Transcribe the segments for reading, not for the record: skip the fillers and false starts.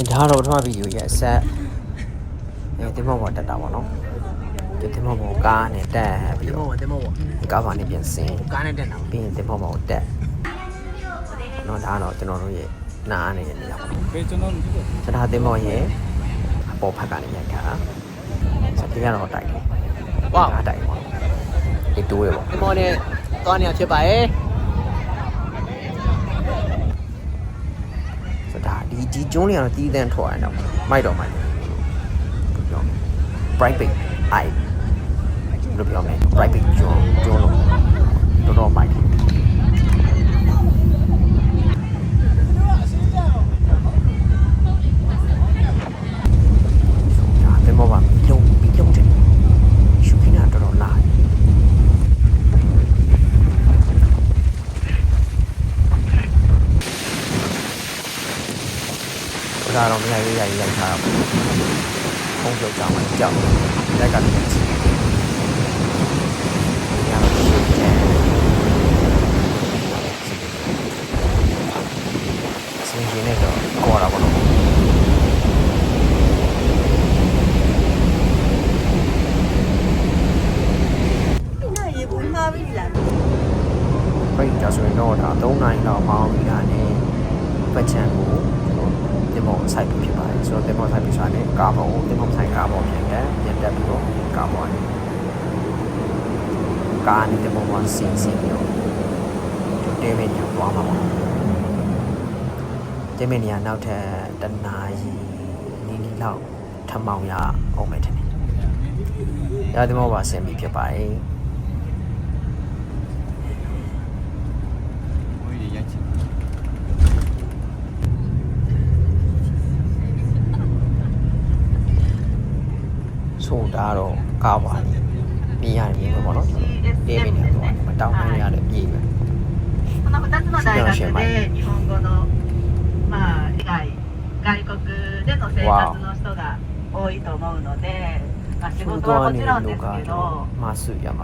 ဒါတော့ပထမဗီဒီယိုရဲ့အဆက်တင်မောပေါ်တက်တာပေါ့နော်တင်မောပေါ်ကားနဲ့တက်ပြီးတော့တင်မောပေါ်ကားပါနဲ့ပြန်ဆင်းကားနဲ့တက်တာပြီးရင်တင်မောပေါ်တက်နော်ဒါတော့ကျွန်တော်တို့ရဲ့နားနေတဲ့နေရာပေါ့ကျွန်တော်တင်မောရဲ့အပေါ်ဖက်ကနေရိုက်ထားတာစတင်ရတော့တိုက်တယ်ဝါတိုက်ပေါ့ဒီတိုးရပေါ့တင်မောနဲ့သွားနေရဖြစ်ပါရဲ့ဒီကျုံးလေးကတော့တီးတန်းထွက်ရအောင်မိုက်တော့မိုက်ပြော bright big eye လို့ပြောမယ် bright big ကျုံးလို့တော်မိုက်တယ်မောပါလုံးပြီးလုံးတယ်ရှုခင်းတာတော်လာဒါတော့မရိုက်ထားတာဖုံးပြုတ်ကြမှာကြောက်လိုက်ကလည်းကြည့်ရအောင်ရှင်းတယ်စင်ကြီးနဲ့တော့ခေါ်တာပေါ့နော်ရေဘူးမှားပြီလားပြိတ္တာဆိုရင်တော့ဒါ3နိုင်လောက်ပေါင်းပြီးတာနဲ့ပတ်ချံကိုတင်မောဆိုင်ဖြစ်ပါတယ်ဆိုတော့တင်မောဆိုင်ဖြစ်သွားတယ်ကာဘောကိုတင်မောဆိုင်ကာဘောဖြစ်တယ်ပြန်တက်ပြီးတော့ကာဘောနဲ့ကားနဲ့တင်မောဆင်းပြီးတော့တဲမင်းညသွားမှာပေါ့တဲမင်းညနောက်ထပ်တနာရီနီးလောက်ထမောင်ရအောင်မယ်ထင်တယ်ဒါတင်မောပါဆင်းပြီးဖြစ်ပါတယ်ဆိုတာတော့ကားပါလေမြင်ရတယ်မြင်မှာပေါ့နော်တေးမင်းတွေတော့မတောင်းနိုင်ရတယ်ပြေးပဲこの2つの大学で日本語のまあ以外外国での生活の人が多いと思うのでまあ仕事はもちろんですけどマスヤマ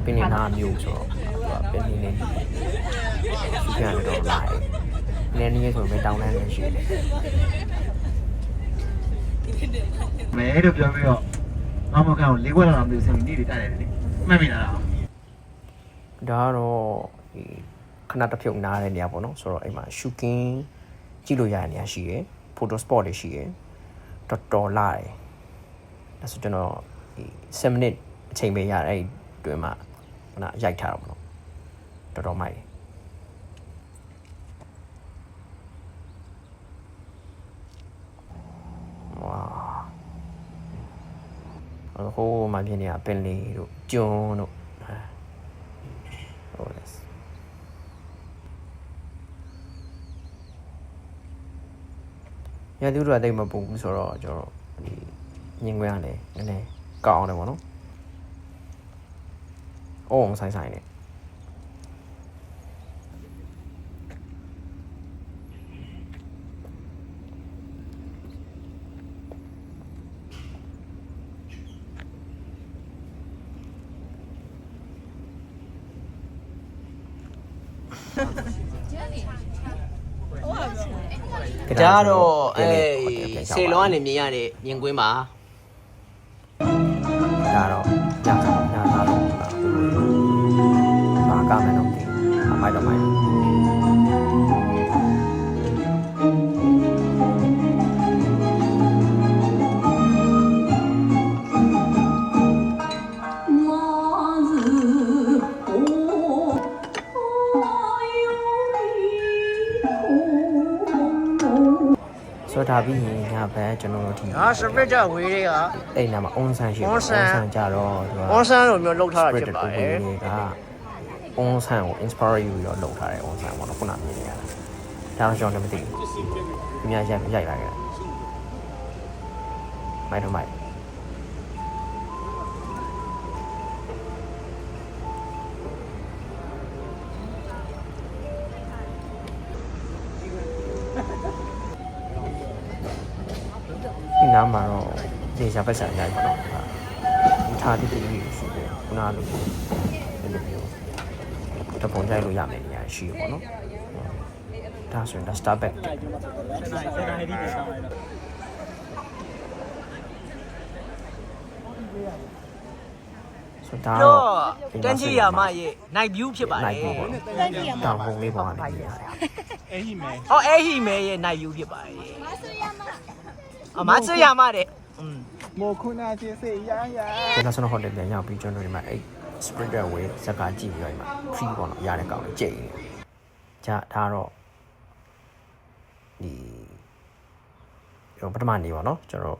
ပင်နာမျိုးဆိုတော့ပင်နေနေရှိကြတယ်တော့လိုက်နည်းနည်းဆိုပဲတောင်းနိုင်နေရှိတယ်မဲလို့ပြောပြီးတော့မမကန်ကို၄ခွက်လောက်မျိုးစင်နေတွေတိုက်ရတယ်လေမှတ်မိလားဒါကတော့ဒီခဏတစ်ဖြုတ်နားတဲ့နေရာပေါ့နော်ဆိုတော့အဲ့မှာရှူကင်းကြည့်လို့ရတဲ့နေရာရှိရယ်ဖိုတိုစပေါ့တွေရှိရယ်တော်လာတယ်ဒါဆိုကျွန်တော်ဒီ7မိနစ်အချိန်ပဲရတယ်အဲ့တွင်မှာခဏရိုက်ထားတော့ပေါ့နော်တော်မိုက်ဟိုးမှပြင်းနေတာပင်လေးတို့ကျုံတို့ဟုတ်တယ်ရသူတို့ကတိတ်မပူဘူးဆိုတော့ကျွန်တော်ဒီညင်ခွင်းရတယ်နည်းနည်းကောက်အောင်တယ်ပေါ့နော်အော်ဆိုင်နေဒါတော့စေလောကနေမြင်ရတဲ့မြင်ကွင်းပါဒါတော့ညသားတော့ဘာကမှမလုပ်ဘူးမိုက်တော့မိုက်ဆိုတော့ပြီးရင်ညဘက်ကျွန်တော်တို့ဒီစပရစ်တက်ဝေးတွေကအဲ့နာမှာအွန်ဆန်ရှိတယ်အွန်ဆန်ကြတော့အွန်ဆန်လိုမျိုးလောက်ထားတာဖြစ်ပါတယ်ကအွန်ဆန်ကို inspire ယူပြီးတော့လောက်ထားတယ်အွန်ဆန်ပေါ့နော်ခုနမြင်နေရတာဒါတော့ကျွန်တော်လည်းမသိဘူးအများကြီးရိုက်လာခဲ့တာမိုက်တော့မိုက်နားမှာတော့ဒေရှာပတ်စံရိုက်ပါတော့ထားတိတိလေးရှိတယ်ခုနလိုတပုံကြိုက်လို့ရမယ်နေရာရှိရပေါ့နော် ဒါဆိုရင်ဒါ start back ဆိုတော့ တန်းကြီးရမရဲ့ night view ဖြစ်ပါ night လေ view ပေါ့တောင်ပုံလေးပေါ်ကနေပြီးရတယ် ဟောအဲ့ဟီမဲရဲ့ night view ဖြစ်ပါလေမဆူရမတဲ့ မိုခုနာကျေးစေးရရ ကျွန်တော်ဟိုတယ်ပြန်ရောက်ပြီးကျွန်တော်ဒီမှာအဲ့ sprinter way ဇက်ကကြည့်ပြီးတော့ဒီမှာ free ပေါ့နော်ရတဲ့ကောင်လေးကြိတ်နေကြဒါတော့ဒီပထမနေ့ပေါ့နော်ကျွန်တော်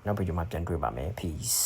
နောက်ဗီဒီယိုမှာပြန်တွေ့ပါမယ် peace